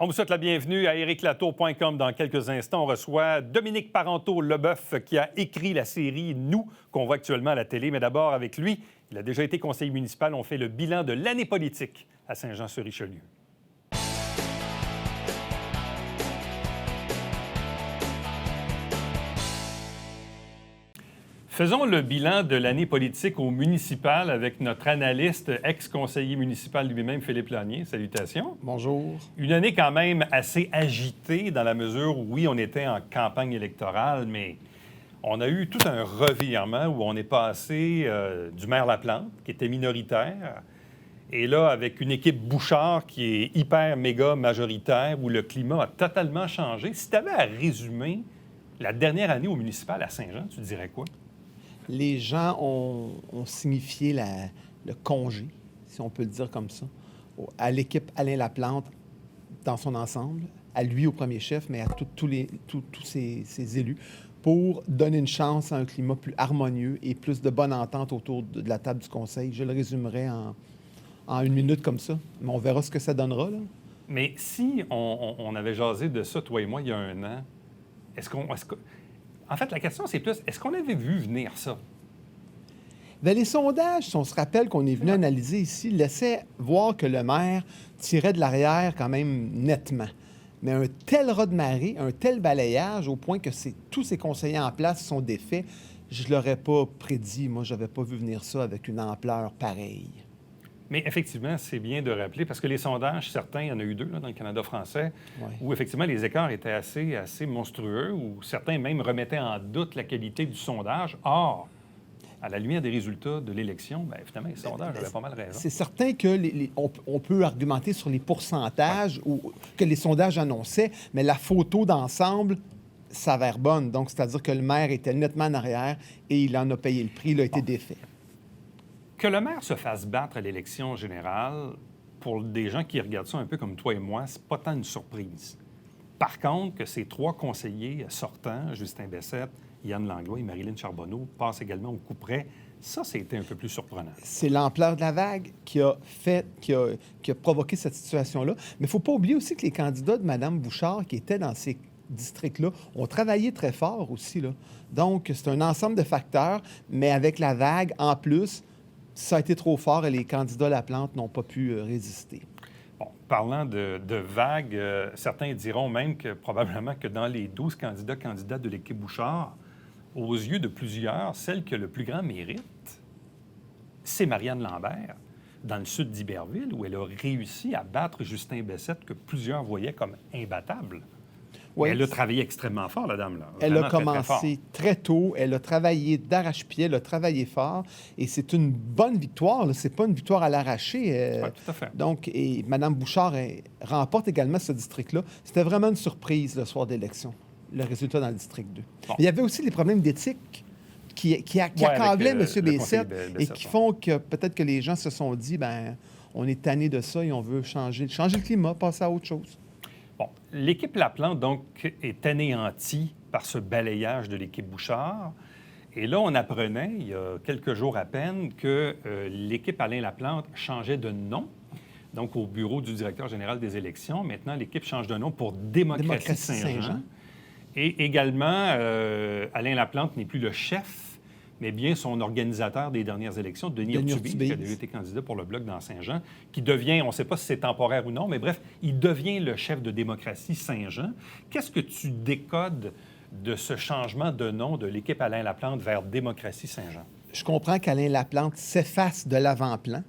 On vous souhaite la bienvenue à ériclatour.com. Dans quelques instants, on reçoit Dominique Parenteau-Leboeuf qui a écrit la série « Nous » qu'on voit actuellement à la télé. Mais d'abord, avec lui, il a déjà été conseiller municipal. On fait le bilan de l'année politique à Saint-Jean-sur-Richelieu. Faisons le bilan de l'année politique au municipal avec notre analyste, ex-conseiller municipal lui-même, Philippe Lanier. Salutations. Bonjour. Une année quand même assez agitée dans la mesure où, oui, on était en campagne électorale, mais on a eu tout un revirement où on est passé du maire Laplante, qui était minoritaire, et là, avec une équipe Bouchard qui est hyper, méga majoritaire, où le climat a totalement changé. Si tu avais à résumer la dernière année au municipal à Saint-Jean, tu dirais quoi? Les gens ont signifié le congé, si on peut le dire comme ça, à l'équipe Alain Laplante dans son ensemble, à lui au premier chef, mais à tous ses élus, pour donner une chance à un climat plus harmonieux et plus de bonne entente autour de la table du conseil. Je le résumerai en une minute comme ça, mais on verra ce que ça donnera, là. Mais si on avait jasé de ça, toi et moi, il y a un an, en fait, la question, c'est plus, est-ce qu'on avait vu venir ça? Bien, les sondages, si on se rappelle qu'on est venu analyser ici, laissaient voir que le maire tirait de l'arrière quand même nettement. Mais un tel raz-de-marée, un tel balayage, au point que tous ces conseillers en place sont défaits, je ne l'aurais pas prédit. Moi, je n'avais pas vu venir ça avec une ampleur pareille. Mais effectivement, c'est bien de rappeler, parce que les sondages, certains, il y en a eu deux là, dans le Canada français, où effectivement les écarts étaient assez monstrueux, où certains même remettaient en doute la qualité du sondage. Or, à la lumière des résultats de l'élection, bien, finalement, les sondages avaient pas mal raison. C'est certain que on peut argumenter sur les pourcentages que les sondages annonçaient, mais la photo d'ensemble s'avère bonne. Donc, c'est-à-dire que le maire était nettement en arrière et il en a payé le prix, il a été défait. Que le maire se fasse battre à l'élection générale, pour des gens qui regardent ça un peu comme toi et moi, c'est pas tant une surprise. Par contre, que ces trois conseillers sortants, Justin Bessette, Yann Langlois et Marilyn Charbonneau, passent également au coup près, ça, c'était un peu plus surprenant. C'est l'ampleur de la vague qui a provoqué cette situation-là. Mais il ne faut pas oublier aussi que les candidats de Mme Bouchard qui étaient dans ces districts-là ont travaillé très fort aussi, là. Donc, c'est un ensemble de facteurs, mais avec la vague, en plus, ça a été trop fort et les candidats Laplante n'ont pas pu résister. Bon, parlant de vagues, certains diront même que probablement que dans les 12 candidates de l'équipe Bouchard, aux yeux de plusieurs, celle qui a le plus grand mérite, c'est Marianne Lambert, dans le sud d'Iberville, où elle a réussi à battre Justin Bessette, que plusieurs voyaient comme imbattable. Oui, elle a travaillé extrêmement fort, la dame-là. Elle a commencé très tôt, elle a travaillé d'arrache-pied, elle a travaillé fort, et c'est une bonne victoire. C'est pas une victoire à l'arraché. Oui, tout à fait. Donc, et Mme Bouchard remporte également ce district-là. C'était vraiment une surprise le soir d'élection, le résultat dans le district 2. Bon. Il y avait aussi les problèmes d'éthique qui accablaient M. Bessette et qui font que peut-être que les gens se sont dit, ben, on est tanné de ça et on veut changer le climat, passer à autre chose. Bon, l'équipe Laplante, donc, est anéantie par ce balayage de l'équipe Bouchard. Et là, on apprenait, il y a quelques jours à peine, que l'équipe Alain Laplante changeait de nom. Donc, au bureau du directeur général des élections. Maintenant, l'équipe change de nom pour Démocratie Saint-Jean. Et également, Alain Laplante n'est plus le chef, mais bien son organisateur des dernières élections, Denis Urtubise, qui a déjà été candidat pour le Bloc dans Saint-Jean, qui devient, on ne sait pas si c'est temporaire ou non, mais bref, il devient le chef de Démocratie Saint-Jean. Qu'est-ce que tu décodes de ce changement de nom de l'équipe Alain Laplante vers Démocratie Saint-Jean? Je comprends qu'Alain Laplante s'efface de l'avant-plan,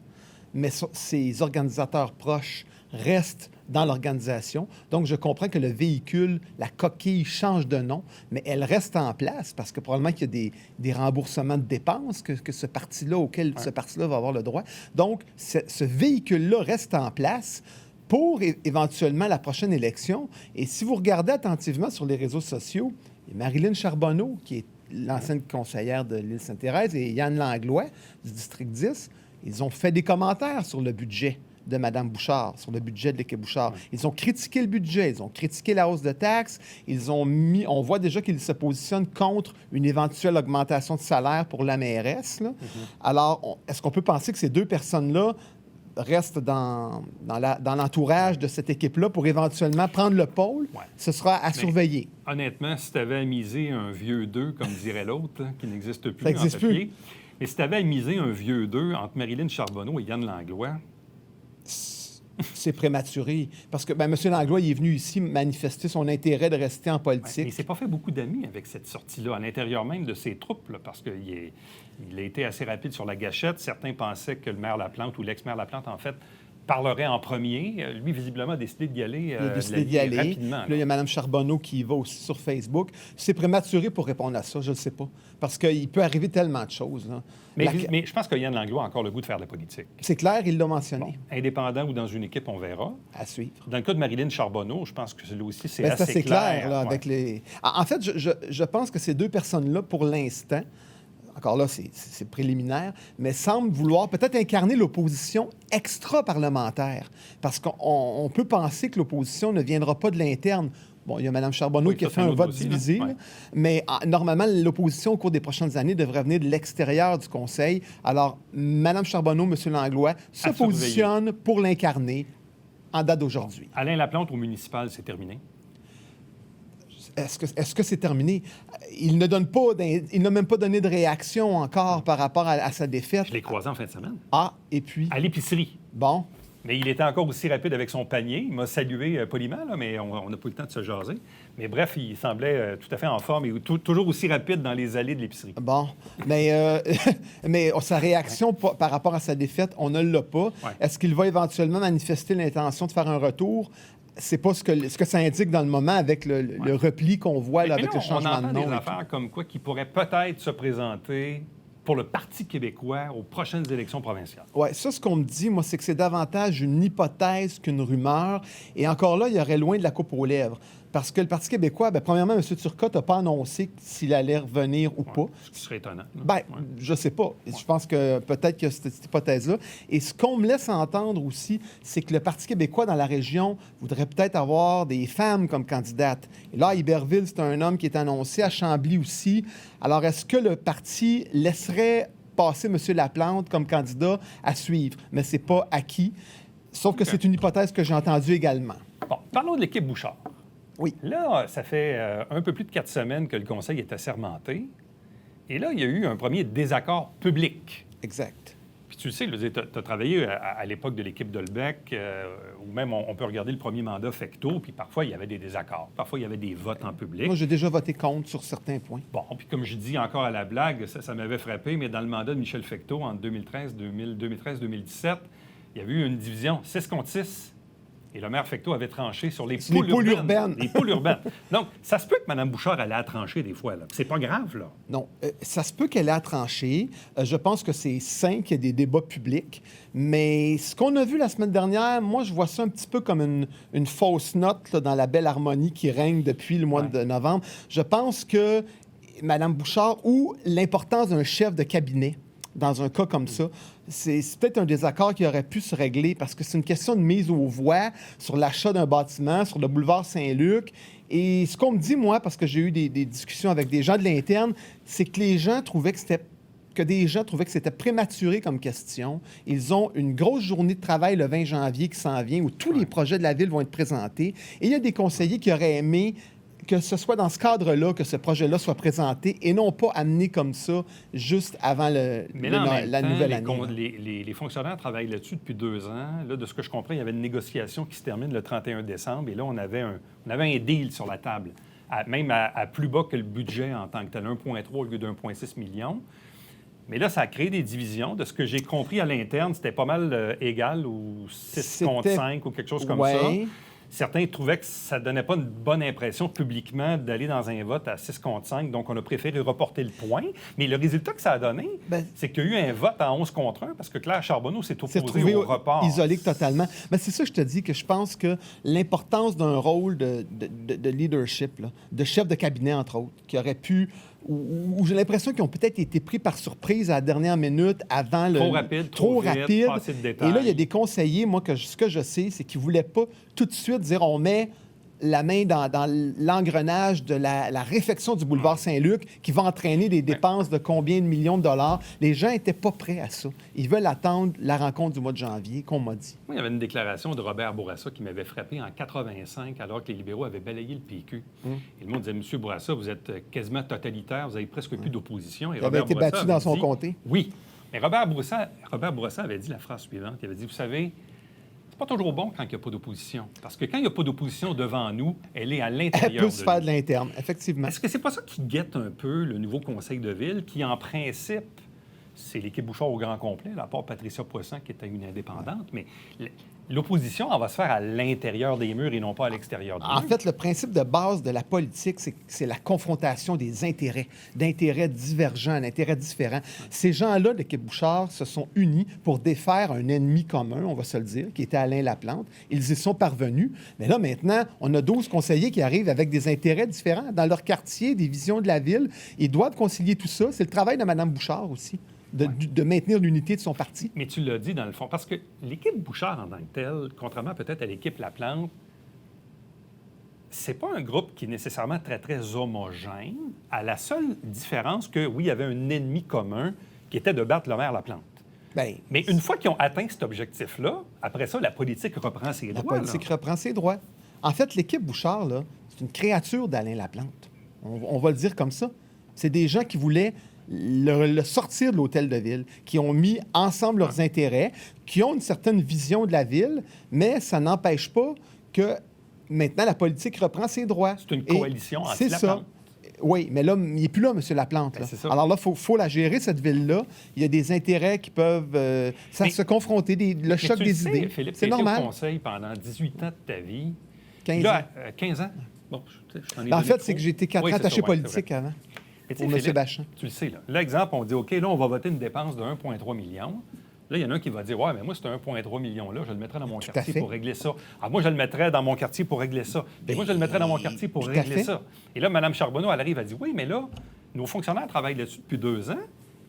mais ses organisateurs proches restent dans l'organisation. Donc, je comprends que le véhicule, la coquille change de nom, mais elle reste en place parce que probablement qu'il y a des remboursements de dépenses que ce parti-là, auquel ce parti-là va avoir le droit. Donc, ce véhicule-là reste en place pour éventuellement la prochaine élection. Et si vous regardez attentivement sur les réseaux sociaux, il y a Marilyn Charbonneau, qui est l'ancienne conseillère de l'île Sainte-Thérèse, et Yann Langlois, du district 10, ils ont fait des commentaires sur le budget de Mme Bouchard, sur le budget de l'équipe Bouchard. Ils ont critiqué le budget, ils ont critiqué la hausse de taxes, on voit déjà qu'ils se positionnent contre une éventuelle augmentation de salaire pour la mairesse, là. Alors, est-ce qu'on peut penser que ces deux personnes-là reste dans l'entourage de cette équipe-là pour éventuellement prendre le pôle, ce sera à surveiller. Honnêtement, si tu avais à miser un vieux 2, comme dirait l'autre, qui n'existe plus en papier, mais si tu avais à miser un vieux 2 entre Marilyn Charbonneau et Yann Langlois... C'est prématuré. Parce que M. Langlois il est venu ici manifester son intérêt de rester en politique. Mais il ne s'est pas fait beaucoup d'amis avec cette sortie-là, à l'intérieur même de ses troupes, là, parce qu'il a été assez rapide sur la gâchette. Certains pensaient que le maire Laplante ou l'ex-maire Laplante, en fait, parlerait en premier. Lui, visiblement, a décidé d'y aller, rapidement. Là, il y a Mme Charbonneau qui y va aussi sur Facebook. C'est prématuré pour répondre à ça, je ne sais pas. Parce qu'il peut arriver tellement de choses. Là. Mais je pense que Yann Langlois a encore le goût de faire de la politique. C'est clair, il l'a mentionné. Bon, indépendant ou dans une équipe, on verra. À suivre. Dans le cas de Marilyn Charbonneau, je pense que là aussi, c'est assez clair. Là, avec les... En fait, je pense que ces deux personnes-là, pour l'instant, encore là, c'est préliminaire, mais semblent vouloir peut-être incarner l'opposition extra-parlementaire. Parce qu'on peut penser que l'opposition ne viendra pas de l'interne. Bon, il y a Mme Charbonneau qui a fait un vote divisé, mais normalement, l'opposition, au cours des prochaines années, devrait venir de l'extérieur du Conseil. Alors, Mme Charbonneau, M. Langlois se positionnent pour l'incarner en date d'aujourd'hui. Alain Laplante au municipal, c'est terminé? Est-ce que c'est terminé? Il n'a même pas donné de réaction encore par rapport à sa défaite. Je l'ai croisé en fin de semaine. Ah, et puis? À l'épicerie. Bon. Mais il était encore aussi rapide avec son panier. Il m'a salué poliment, là, mais on n'a pas eu le temps de se jaser. Mais bref, il semblait tout à fait en forme et toujours aussi rapide dans les allées de l'épicerie. Bon. Mais sa réaction par rapport à sa défaite, on ne l'a pas. Ouais. Est-ce qu'il va éventuellement manifester l'intention de faire un retour? C'est pas ce que ça indique dans le moment avec le repli qu'on voit là, avec le changement de nom. On entend des affaires comme quoi qui pourrait peut-être se présenter pour le Parti québécois aux prochaines élections provinciales. Oui, ça, ce qu'on me dit, moi, c'est que c'est davantage une hypothèse qu'une rumeur. Et encore là, il y aurait loin de la coupe aux lèvres. Parce que le Parti québécois, premièrement, M. Turcotte n'a pas annoncé s'il allait revenir ou pas. Ce qui serait étonnant. Je ne sais pas. Je pense que peut-être que cette hypothèse-là. Et ce qu'on me laisse entendre aussi, c'est que le Parti québécois dans la région voudrait peut-être avoir des femmes comme candidates. Et là, à Iberville, c'est un homme qui est annoncé, à Chambly aussi. Alors, est-ce que le parti laisserait passer M. Laplante comme candidat à suivre? Mais ce n'est pas acquis. Sauf que c'est une hypothèse que j'ai entendue également. Bon, parlons de l'équipe Bouchard. Oui. Là, ça fait un peu plus de 4 semaines que le Conseil est assermenté. Et là, il y a eu un premier désaccord public. Exact. Puis tu le sais, tu as travaillé à l'époque de l'équipe Dolbec, ou même on peut regarder le premier mandat Fecteau, puis parfois, il y avait des désaccords. Parfois, il y avait des votes en public. Moi, j'ai déjà voté contre sur certains points. Bon, puis comme je dis encore à la blague, ça m'avait frappé, mais dans le mandat de Michel Fecteau, en 2013-2017, il y avait eu une division 6 contre 6. Et le maire Fecteau avait tranché sur les poules urbaines. Les poules urbaines. Donc, ça se peut que Mme Bouchard allait à trancher des fois. Là. C'est pas grave, là. Non, ça se peut qu'elle ait à trancher. Je pense que c'est sain qu'il y ait des débats publics. Mais ce qu'on a vu la semaine dernière, moi, je vois ça un petit peu comme une fausse note là, dans la belle harmonie qui règne depuis le mois de novembre. Je pense que Mme Bouchard, ou l'importance d'un chef de cabinet, dans un cas comme ça, c'est peut-être un désaccord qui aurait pu se régler parce que c'est une question de mise aux voix sur l'achat d'un bâtiment sur le boulevard Saint-Luc. Et ce qu'on me dit, moi, parce que j'ai eu des discussions avec des gens de l'interne, c'est que les gens trouvaient que c'était prématuré comme question. Ils ont une grosse journée de travail le 20 janvier qui s'en vient où tous les projets de la ville vont être présentés. Et il y a des conseillers qui auraient aimé que ce soit dans ce cadre-là que ce projet-là soit présenté et non pas amené comme ça juste avant la nouvelle année. Les fonctionnaires travaillent là-dessus depuis 2 ans. Là, de ce que je comprends, il y avait une négociation qui se termine le 31 décembre et là, on avait un deal sur la table, même à plus bas que le budget en tant que tel, 1,3 au lieu de 1,6 million. Mais là, ça a créé des divisions. De ce que j'ai compris à l'interne, c'était pas mal égal ou 6 contre 5 ou quelque chose comme ça. Certains trouvaient que ça ne donnait pas une bonne impression publiquement d'aller dans un vote à 6 contre 5, donc on a préféré reporter le point. Mais le résultat que ça a donné, c'est qu'il y a eu un vote à 11 contre 1 parce que Claire Charbonneau s'est opposée au report. Isolé totalement. Mais c'est ça que je te dis, que je pense que l'importance d'un rôle de leadership, là, de chef de cabinet, entre autres, qui aurait pu... Où j'ai l'impression qu'ils ont peut-être été pris par surprise à la dernière minute avant le... Trop rapide, pas assez de détails. Et là, il y a des conseillers, moi, ce que je sais, c'est qu'ils ne voulaient pas tout de suite dire on met la main dans l'engrenage de la réfection du boulevard Saint-Luc qui va entraîner des dépenses de combien de millions de dollars. Les gens n'étaient pas prêts à ça. Ils veulent attendre la rencontre du mois de janvier, qu'on m'a dit. Moi, il y avait une déclaration de Robert Bourassa qui m'avait frappé en 85, alors que les libéraux avaient balayé le PQ. Et le monde disait, Monsieur Bourassa, vous êtes quasiment totalitaire, vous n'avez presque plus d'opposition. Et Il avait été battu dans son comté. Oui. Mais Robert Bourassa avait dit la phrase suivante. Il avait dit, vous savez, c'est pas toujours bon quand il n'y a pas d'opposition. Parce que quand il n'y a pas d'opposition devant nous, elle est à l'intérieur. Elle peut se faire de l'interne, effectivement. Est-ce que c'est pas ça qui guette un peu le nouveau conseil de ville, qui, en principe, c'est l'équipe Bouchard au grand complet, à part Patricia Poisson, qui était une indépendante, mais l'opposition, elle va se faire à l'intérieur des murs et non pas à l'extérieur des murs. En fait, le principe de base de la politique, c'est la confrontation des intérêts, d'intérêts divergents, d'intérêts différents. Ces gens-là de l'équipe Bouchard se sont unis pour défaire un ennemi commun, on va se le dire, qui était Alain Laplante. Ils y sont parvenus. Mais là, maintenant, on a 12 conseillers qui arrivent avec des intérêts différents dans leur quartier, des visions de la ville. Ils doivent concilier tout ça. C'est le travail de Mme Bouchard aussi. De maintenir l'unité de son parti. Mais tu l'as dit dans le fond, parce que l'équipe Bouchard en tant que telle, contrairement peut-être à l'équipe Laplante, c'est pas un groupe qui est nécessairement très, très homogène, à la seule différence que, oui, il y avait un ennemi commun qui était de battre le maire Laplante. Bien, mais une fois qu'ils ont atteint cet objectif-là, après ça, la politique reprend ses droits. La politique reprend ses droits. En fait, l'équipe Bouchard, là, c'est une créature d'Alain Laplante. On va le dire comme ça. C'est des gens qui voulaient le sortir de l'hôtel de ville, qui ont mis ensemble leurs intérêts, qui ont une certaine vision de la ville, mais ça n'empêche pas que maintenant la politique reprend ses droits. C'est une coalition anti-Laplante. C'est ça. Oui, mais là, il n'est plus là, M. Laplante. Là. Alors là, il faut la gérer, cette ville-là. Il y a des intérêts qui peuvent se confronter, le choc des idées. Philippe, c'est normal. Tu as été au conseil pendant 18 ans de ta vie. 15 là, ans. 15 ans? Bon, en fait, c'est que j'ai été 4 ans attaché politique avant. Pour M. Bachin. Tu le sais, là. L'exemple, on dit, OK, là, on va voter une dépense de 1,3 million. Là, il y en a un qui va dire, ouais, mais moi, c'est 1,3 million-là, je le mettrais dans mon quartier pour régler ça. Alors, moi, je le mettrais dans mon quartier pour régler ça. Et moi, je le mettrais dans mon quartier pour régler ça. Et là, Mme Charbonneau, elle arrive, elle dit, oui, mais là, nos fonctionnaires travaillent là-dessus depuis 2 ans.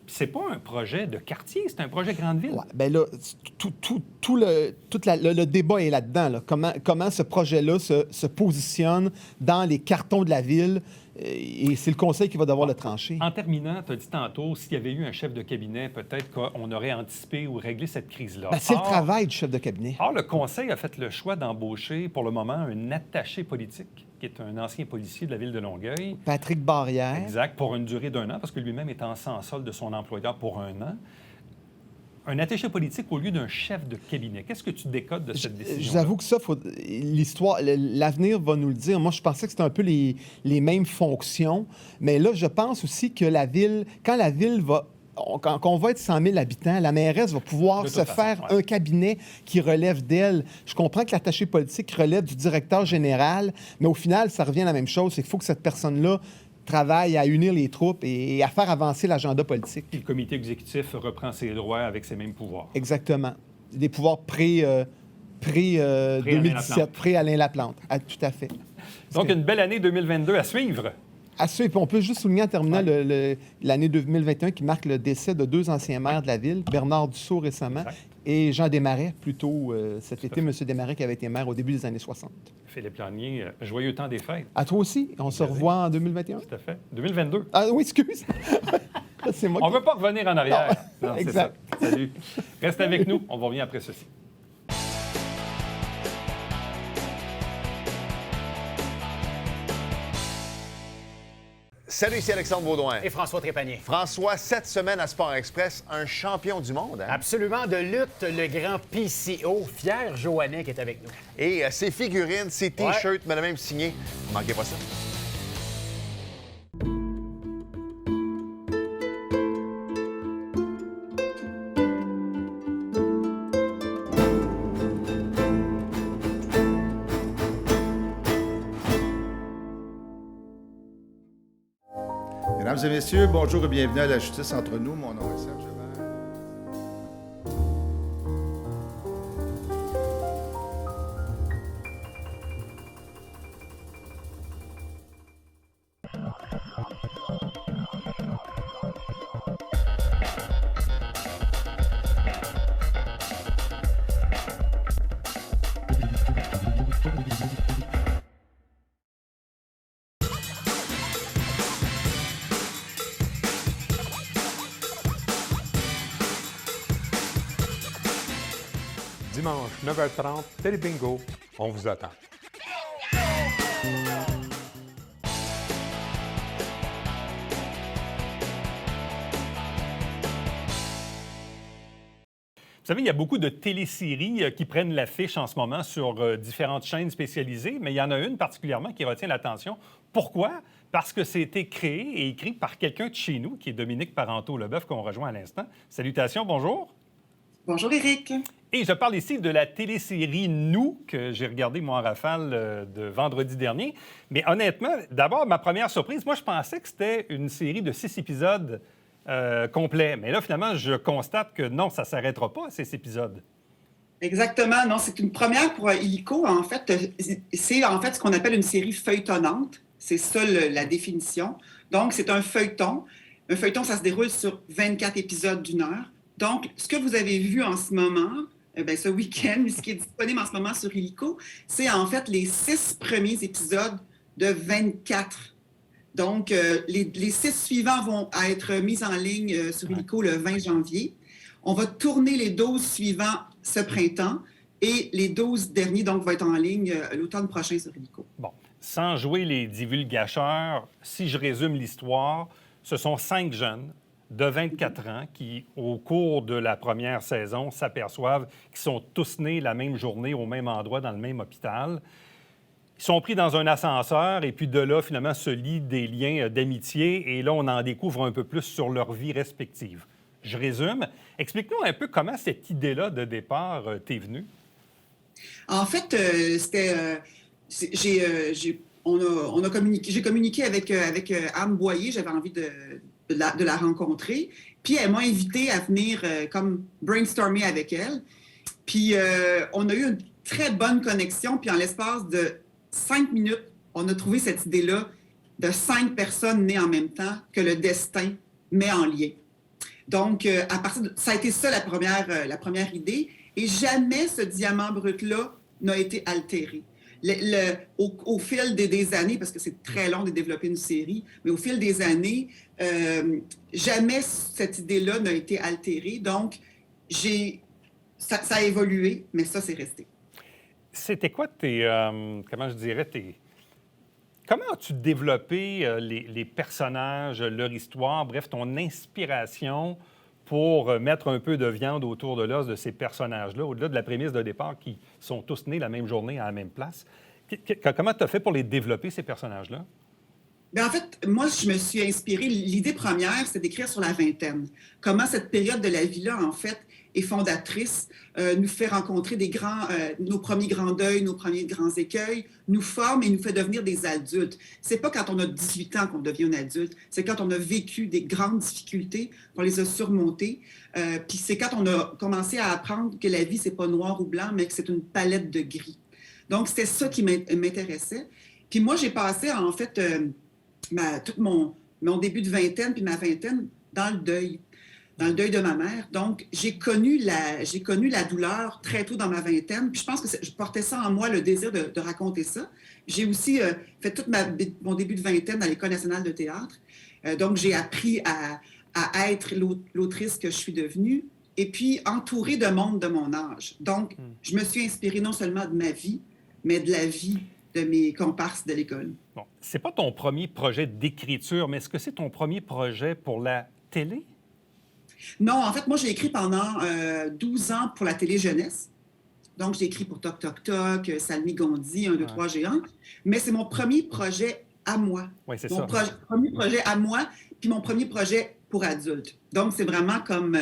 Puis c'est pas un projet de quartier, c'est un projet grande ville. Ouais, bien là, tout le débat est là-dedans. Là. Comment ce projet-là se positionne dans les cartons de la ville. Et c'est le conseil qui va devoir le trancher. En terminant, tu as dit tantôt, s'il y avait eu un chef de cabinet, peut-être qu'on aurait anticipé ou réglé cette crise-là. Ben, c'est le travail du chef de cabinet. Or, le conseil a fait le choix d'embaucher, pour le moment, un attaché politique, qui est un ancien policier de la ville de Longueuil. Patrick Barrière. Exact, pour une durée d'1 an, parce que lui-même est en sans solde de son employeur pour 1 an. Un attaché politique au lieu d'un chef de cabinet. Qu'est-ce que tu décodes de cette décision? Je vous avoue que ça, l'histoire, l'avenir va nous le dire. Moi, je pensais que c'était un peu les mêmes fonctions. Mais là, je pense aussi que la ville, quand la ville va... Quand on va être 100 000 habitants, la mairesse va pouvoir se faire un cabinet qui relève d'elle. Je comprends que l'attaché politique relève du directeur général, mais au final, ça revient à la même chose. Il faut que cette personne-là travaille à unir les troupes et à faire avancer l'agenda politique. Puis le comité exécutif reprend ses droits avec ses mêmes pouvoirs. Exactement. Des pouvoirs pré-2017, pré-Alain Laplante. Ah, tout à fait. Donc, une belle année 2022 à suivre. À suivre. Puis on peut juste souligner en terminant l'année 2021 qui marque le décès de 2 anciens maires de la ville, Bernard Dussault récemment, et Jean Desmarais, plus tôt cet été, M. Desmarais qui avait été maire au début des années 60. Philippe Lanier, joyeux temps des fêtes. À toi aussi. On se revoit en 2021. Tout à fait. 2022. Ah oui, excuse. C'est moi on ne veut pas revenir en arrière. Non, exact. Ça. Salut. Reste avec nous. On va revenir après ceci. Salut, ici Alexandre Baudouin. Et François Trépanier. François, cette semaine à Sport Express, un champion du monde. Hein? Absolument, de lutte, le grand PCO, Pierre Joannet qui est avec nous. Et ses figurines, ses T-shirts, mais même signé. Ne manquez pas ça. Mesdames et messieurs, bonjour et bienvenue à La Justice entre nous. Mon nom est Serge Hébert. Dimanche, 9h30, Télé Bingo. On vous attend. Vous savez, il y a beaucoup de téléséries qui prennent l'affiche en ce moment sur différentes chaînes spécialisées, mais il y en a une particulièrement qui retient l'attention. Pourquoi? Parce que c'était créé et écrit par quelqu'un de chez nous, qui est Dominique Parenteau-Leboeuf, qu'on rejoint à l'instant. Salutations, bonjour. Bonjour, Éric. Et je parle ici de la télésérie Nous, que j'ai regardée, moi, en rafale de vendredi dernier. Mais honnêtement, d'abord, ma première surprise, moi, je pensais que c'était une série de 6 épisodes complets. Mais là, finalement, je constate que non, ça ne s'arrêtera pas à 6 épisodes. Exactement. Non, c'est une première pour Illico. En fait, c'est en fait ce qu'on appelle une série feuilletonnante. C'est ça la définition. Donc, c'est un feuilleton. Un feuilleton, ça se déroule sur 24 épisodes d'1 heure. Donc, ce que vous avez vu en ce moment, ce week-end, ce qui est disponible en ce moment sur Illico, c'est en fait les 6 premiers épisodes de 24. Donc, les 6 suivants vont être mis en ligne sur Illico le 20 janvier. On va tourner les 12 suivants ce printemps et les 12 derniers, donc, vont être en ligne l'automne prochain sur Illico. Bon, sans jouer les divulgateurs, si je résume l'histoire, ce sont 5 jeunes de 24 ans qui, au cours de la première saison, s'aperçoivent qu'ils sont tous nés la même journée au même endroit, dans le même hôpital. Ils sont pris dans un ascenseur et puis de là, finalement, se lient des liens d'amitié et là, on en découvre un peu plus sur leur vie respective. Je résume. Explique-nous un peu comment cette idée-là de départ t'est venue. En fait, j'ai communiqué avec Anne Boyer. J'avais envie de la rencontrer. Puis, elle m'a invité à venir comme brainstormer avec elle. Puis, on a eu une très bonne connexion. Puis, en l'espace de 5 minutes, on a trouvé cette idée-là de 5 personnes nées en même temps que le destin met en lien. Donc, ça a été ça la première idée. Et jamais ce diamant brut-là n'a été altéré. Au fil des années, parce que c'est très long de développer une série, mais au fil des années, jamais cette idée-là n'a été altérée. Donc, ça a évolué, mais ça, c'est resté. C'était quoi comment as-tu développé les personnages, leur histoire, bref, ton inspiration pour mettre un peu de viande autour de l'os de ces personnages-là, au-delà de la prémisse de départ qui sont tous nés la même journée à la même place? Comment tu as fait pour les développer, ces personnages-là? Bien, en fait, moi, je me suis inspirée. L'idée première, c'est d'écrire sur la vingtaine. Comment cette période de la vie-là, en fait, est fondatrice, nous fait rencontrer nos premiers grands deuils, nos premiers grands écueils, nous forme et nous fait devenir des adultes. C'est pas quand on a 18 ans qu'on devient un adulte, c'est quand on a vécu des grandes difficultés, qu'on les a surmontées, puis c'est quand on a commencé à apprendre que la vie, c'est pas noir ou blanc, mais que c'est une palette de gris. Donc, c'était ça qui m'intéressait. Puis moi, j'ai passé, en fait, tout mon début de vingtaine puis ma vingtaine dans le deuil de ma mère. Donc, j'ai connu la douleur très tôt dans ma vingtaine. Puis je pense que je portais ça en moi, le désir de raconter ça. J'ai aussi fait tout mon début de vingtaine à l'École nationale de théâtre. Donc, j'ai appris à être l'autrice que je suis devenue et puis entourée de monde de mon âge. Donc, je me suis inspirée non seulement de ma vie, mais de la vie de mes comparses de l'école. Bon, c'est pas ton premier projet d'écriture, mais est-ce que c'est ton premier projet pour la télé? Non, en fait, moi, j'ai écrit pendant 12 ans pour la télé jeunesse. Donc, j'ai écrit pour Toc Toc Toc, Salmi Gondi, 1, 2, 3 Géants. Mais c'est mon premier projet à moi. Oui, c'est mon ça. Premier projet à moi, puis mon premier projet pour adultes. Donc, c'est vraiment comme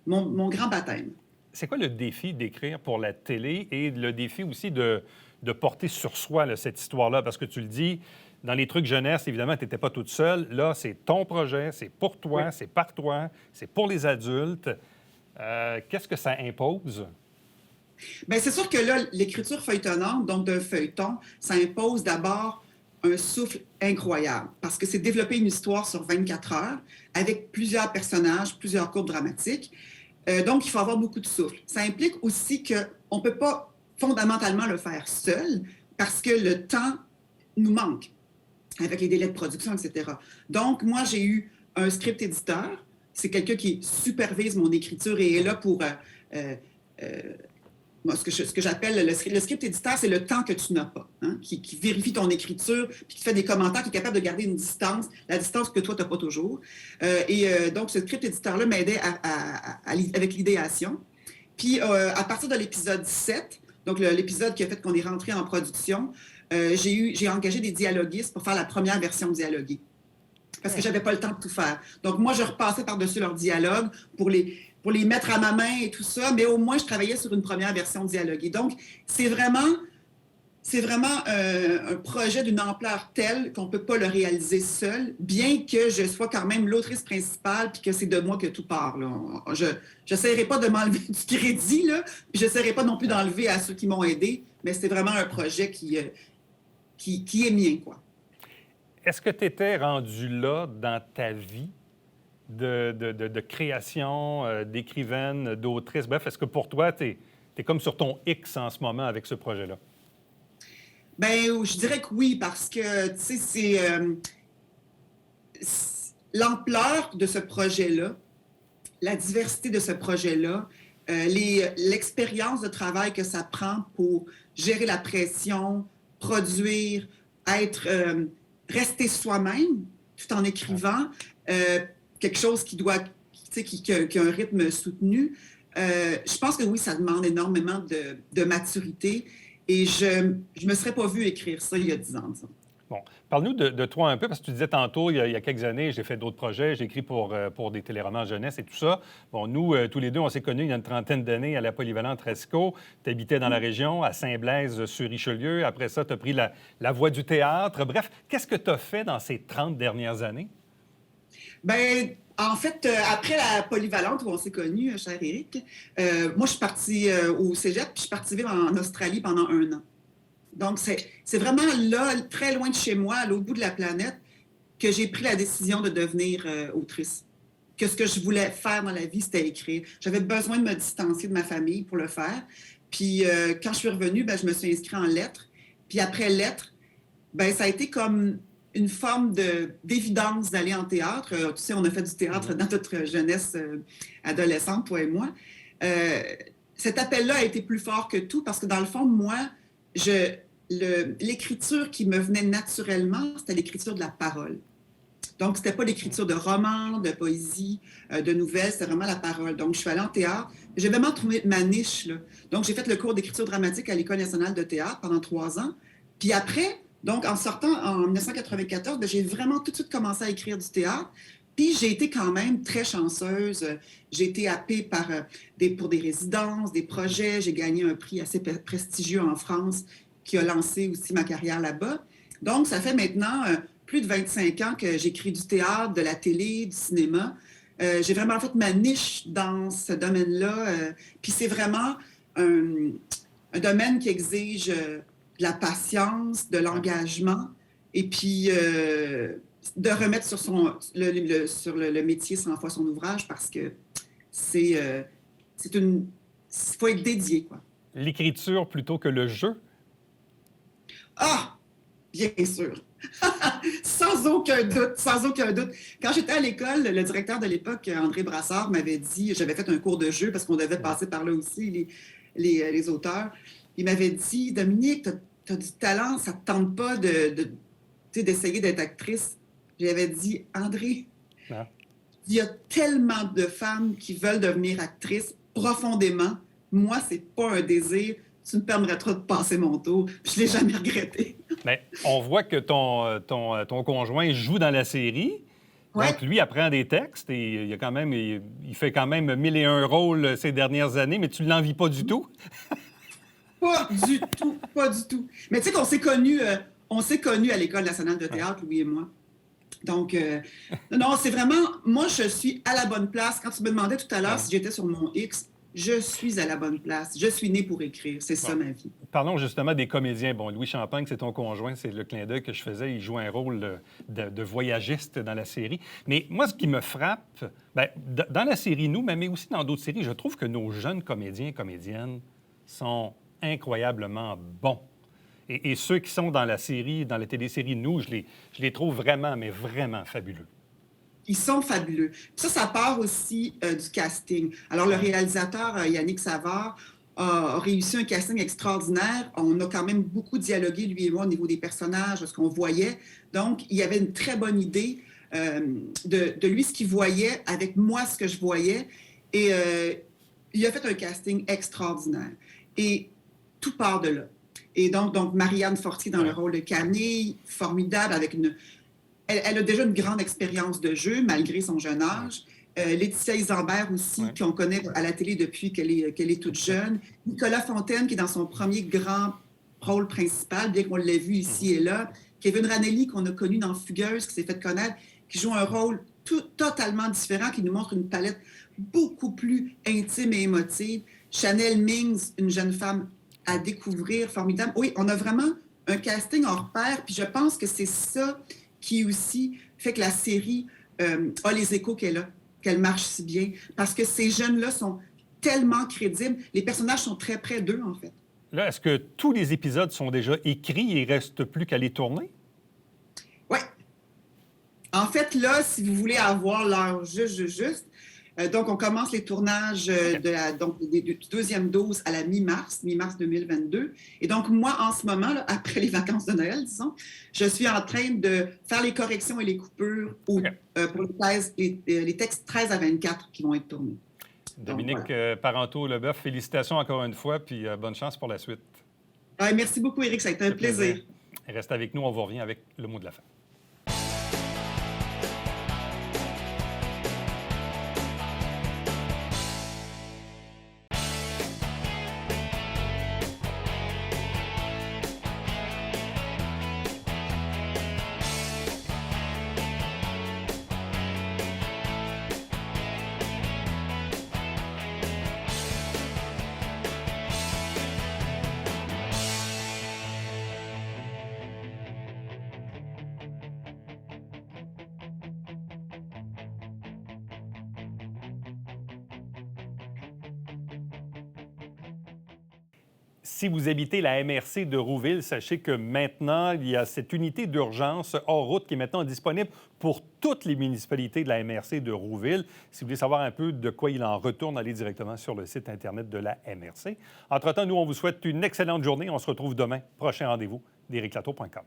mon grand baptême. C'est quoi le défi d'écrire pour la télé et le défi aussi de porter sur soi là, cette histoire-là? Parce que tu le dis, dans les trucs jeunesse, évidemment, tu n'étais pas toute seule. Là, c'est ton projet, c'est pour toi, oui. C'est par toi, c'est pour les adultes. Qu'est-ce que ça impose? Bien, c'est sûr que là, l'écriture feuilletonnante, donc d'un feuilleton, ça impose d'abord un souffle incroyable parce que c'est développer une histoire sur 24 heures avec plusieurs personnages, plusieurs courbes dramatiques. Donc, il faut avoir beaucoup de souffle. Ça implique aussi qu'on ne peut pas fondamentalement le faire seul parce que le temps nous manque avec les délais de production, etc. Donc, moi, j'ai eu un script éditeur. C'est quelqu'un qui supervise mon écriture et est là pour moi, ce que j'appelle le script éditeur, c'est le temps que tu n'as pas, hein, qui vérifie ton écriture, puis qui te fait des commentaires, qui est capable de garder une distance, la distance que toi, tu n'as pas toujours. Donc, ce script éditeur-là m'aidait avec l'idéation. Puis, à partir de l'épisode 17, donc l'épisode qui a fait qu'on est rentré en production, j'ai engagé des dialoguistes pour faire la première version dialoguée. Parce que je n'avais pas le temps de tout faire. Donc, moi, je repassais par-dessus leurs dialogues pour les mettre à ma main et tout ça, mais au moins, je travaillais sur une première version dialoguée. Donc, c'est vraiment un projet d'une ampleur telle qu'on ne peut pas le réaliser seul, bien que je sois quand même l'autrice principale puis que c'est de moi que tout part. Là. Je n'essaierai pas de m'enlever du crédit, là, puis je n'essaierai pas non plus d'enlever à ceux qui m'ont aidé, mais c'est vraiment un projet qui est mien, quoi. Est-ce que tu étais rendu là dans ta vie de création, d'écrivaine, d'autrice? Bref, est-ce que pour toi, tu es comme sur ton X en ce moment avec ce projet-là? Bien, je dirais que oui, parce que, tu sais, c'est l'ampleur de ce projet-là, la diversité de ce projet-là, l'expérience de travail que ça prend pour gérer la pression, produire, rester soi-même tout en écrivant, quelque chose qui a un rythme soutenu. Je pense que oui, ça demande énormément de maturité. Et je ne me serais pas vue écrire ça il y a 10 ans. Ça. Bon. Parle-nous de toi un peu, parce que tu disais tantôt, il y a quelques années, j'ai fait d'autres projets, j'ai écrit pour des téléromans jeunesse et tout ça. Bon, nous, tous les deux, on s'est connus il y a une trentaine d'années à la Polyvalente Resco. Tu habitais dans la région, à Saint-Blaise-sur-Richelieu. Après ça, tu as pris la voie du théâtre. Bref, qu'est-ce que tu as fait dans ces 30 dernières années? Bien, en fait, après la Polyvalente où on s'est connus, cher Éric, moi, je suis partie au cégep, puis je suis partie vivre en Australie pendant 1 an. Donc, c'est vraiment là, très loin de chez moi, à l'autre bout de la planète, que j'ai pris la décision de devenir autrice. Que ce que je voulais faire dans la vie, c'était écrire. J'avais besoin de me distancier de ma famille pour le faire. Puis, quand je suis revenue, bien, je me suis inscrite en lettres. Puis après lettres, bien, ça a été comme une forme d'évidence d'aller en théâtre. Tu sais, on a fait du théâtre dans notre jeunesse adolescente, toi et moi. Cet appel-là a été plus fort que tout parce que, dans le fond, moi, l'écriture qui me venait naturellement, c'était l'écriture de la parole. Donc, c'était pas l'écriture de romans, de poésie, de nouvelles, c'était vraiment la parole. Donc, je suis allée en théâtre. J'ai vraiment trouvé ma niche, là. Donc, j'ai fait le cours d'écriture dramatique à l'École nationale de théâtre pendant 3 ans. Puis après, donc, en sortant en 1994, bien, j'ai vraiment tout de suite commencé à écrire du théâtre. Puis, j'ai été quand même très chanceuse. J'ai été happée pour des résidences, des projets. J'ai gagné un prix assez prestigieux en France qui a lancé aussi ma carrière là-bas. Donc, ça fait maintenant plus de 25 ans que j'écris du théâtre, de la télé, du cinéma. J'ai vraiment fait ma niche dans ce domaine-là. Puis, c'est vraiment un domaine qui exige de la patience, de l'engagement, et puis de remettre sur le métier 100 fois son ouvrage parce que il faut être dédié, quoi. L'écriture plutôt que le jeu? Ah! Bien sûr! Sans aucun doute, sans aucun doute. Quand j'étais à l'école, le directeur de l'époque, André Brassard, m'avait dit, j'avais fait un cours de jeu parce qu'on devait passer par là aussi, les auteurs. Il m'avait dit, Dominique, tu as du talent, ça ne te tente pas d'essayer d'être actrice. J'avais dit, André, il y a tellement de femmes qui veulent devenir actrices profondément. Moi, ce n'est pas un désir. Tu me permettras de passer mon tour. Je ne l'ai jamais regretté. Bien, on voit que ton conjoint joue dans la série. Ouais. Donc, lui apprend des textes et il fait quand même 1001 rôles ces dernières années, mais tu ne l'envies pas du tout? Pas du tout, pas du tout. Mais tu sais qu'on s'est connus à l'École nationale de théâtre, Louis et moi. Donc, non, c'est vraiment... Moi, je suis à la bonne place. Quand tu me demandais tout à l'heure si j'étais sur mon X, je suis à la bonne place. Je suis née pour écrire. C'est ça, ma vie. Parlons justement des comédiens. Bon, Louis Champagne, c'est ton conjoint. C'est le clin d'œil que je faisais. Il joue un rôle de voyagiste dans la série. Mais moi, ce qui me frappe, bien, dans la série Nous, mais aussi dans d'autres séries, je trouve que nos jeunes comédiens et comédiennes sont incroyablement bons. Et ceux qui sont dans la série, dans la télésérie Nous, je les trouve vraiment, mais vraiment fabuleux. Ils sont fabuleux. Ça part aussi du casting. Alors, le réalisateur, Yannick Savard, a réussi un casting extraordinaire. On a quand même beaucoup dialogué, lui et moi, au niveau des personnages, de ce qu'on voyait. Donc, il y avait une très bonne idée de lui, ce qu'il voyait, avec moi, ce que je voyais. Et il a fait un casting extraordinaire. Et tout part de là. Et donc Marianne Fortier dans le rôle de Camille, formidable, avec elle a déjà une grande expérience de jeu, malgré son jeune âge. Laetitia Isambert aussi, qu'on connaît à la télé depuis qu'elle est toute jeune. Nicolas Fontaine, qui est dans son premier grand rôle principal, bien qu'on l'ait vu ici et là. Kevin Ranelli, qu'on a connu dans Fugueuse, qui s'est fait connaître, qui joue un rôle totalement différent, qui nous montre une palette beaucoup plus intime et émotive. Chanel Mings, une jeune femme à découvrir, formidable. Oui, on a vraiment un casting hors pair, puis je pense que c'est ça qui aussi fait que la série a les échos qu'elle a, qu'elle marche si bien, parce que ces jeunes-là sont tellement crédibles. Les personnages sont très près d'eux, en fait. Là, est-ce que tous les épisodes sont déjà écrits et il ne reste plus qu'à les tourner? Oui. En fait, là, si vous voulez avoir l'heure juste, donc on commence les tournages du deuxième dose à la mi-mars 2022. Et donc, moi, en ce moment, là, après les vacances de Noël, disons, je suis en train de faire les corrections et les coupures pour les textes 13 à 24 qui vont être tournés. Dominique Parenteau-Leboeuf, félicitations encore une fois, puis bonne chance pour la suite. Merci beaucoup, Éric, ça a été un plaisir. Reste avec nous, on vous revient avec le mot de la fin. Si vous habitez la MRC de Rouville, sachez que maintenant, il y a cette unité d'urgence hors route qui est maintenant disponible pour toutes les municipalités de la MRC de Rouville. Si vous voulez savoir un peu de quoi il en retourne, allez directement sur le site Internet de la MRC. Entre-temps, nous, on vous souhaite une excellente journée. On se retrouve demain. Prochain rendez-vous d'ericlatour.com.